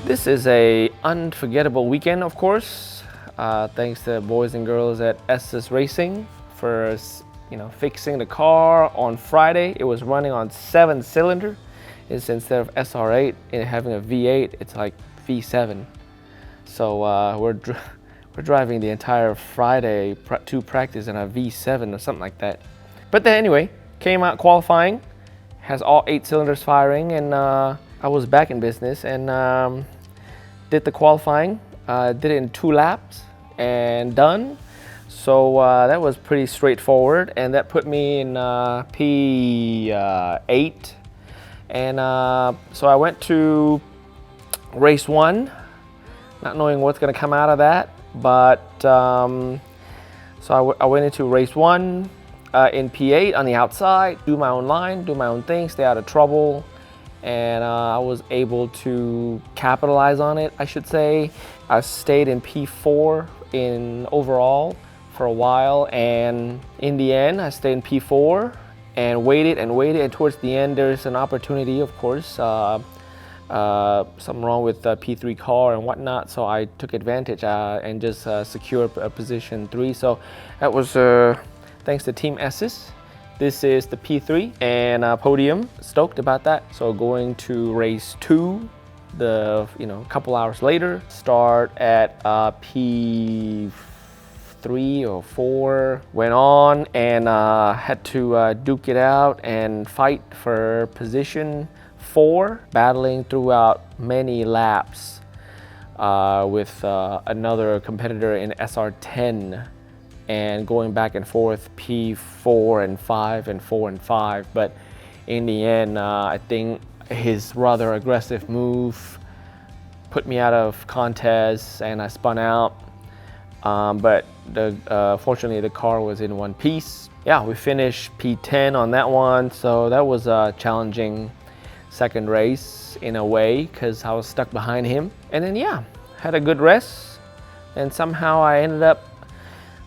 This is a unforgettable weekend, of course. Thanks to the boys and girls at Esses Racing for fixing the car on Friday. It was running on 7-cylinder. It's instead of SR8 and having a V8, it's like V7. So we're driving the entire Friday to practice in a V7 or something like that. But then anyway, came out qualifying, has all 8 cylinders firing, and I was back in business and did the qualifying. Did it in 2 laps and done. So that was pretty straightforward, and that put me in P8. And so I went to race 1, not knowing what's going to come out of that. But so I went into race 1 in P8 on the outside, do my own line, do my own thing, stay out of trouble. And I was able to capitalize on it, I should say. I stayed in P4 in overall for a while, and in the end I stayed in P4 and waited, and towards the end there's an opportunity, of course, something wrong with the P3 car and whatnot, so I took advantage and just secured a position 3. So that was thanks to Team Esses. This is the P3 and podium. Stoked about that. So going to race 2, a couple hours later. Start at P3 or 4. Went on and had to duke it out and fight for position 4, battling throughout many laps with another competitor in SR10. And going back and forth, P4 and 5 and 4 and 5. But in the end, I think his rather aggressive move put me out of contest and I spun out. But fortunately, the car was in one piece. Yeah, we finished P10 on that one. So that was a challenging second race in a way because I was stuck behind him. And then, yeah, had a good rest. And somehow I ended up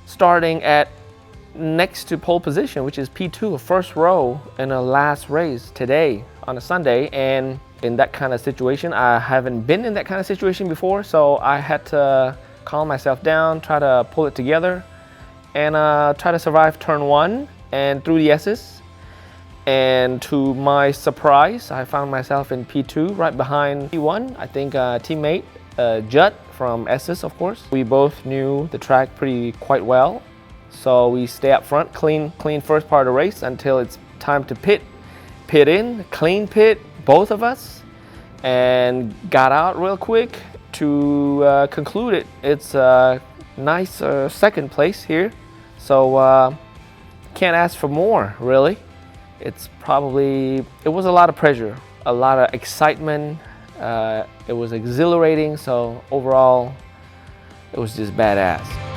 starting at next to pole position, which is P2, first row in the last race today on a Sunday. And in that kind of situation, I haven't been in that kind of situation before, so I had to calm myself down, try to pull it together, and try to survive turn 1 and through the S's. And to my surprise, I found myself in P2, right behind P1. I think teammate Judd from Esses, of course. We both knew the track quite well, so we stay up front, clean first part of the race until it's time to pit in, clean pit, both of us, and got out real quick to conclude it. It's a nice second place here, so can't ask for more, really. It was a lot of pressure, a lot of excitement. It was exhilarating, so overall, it was just badass.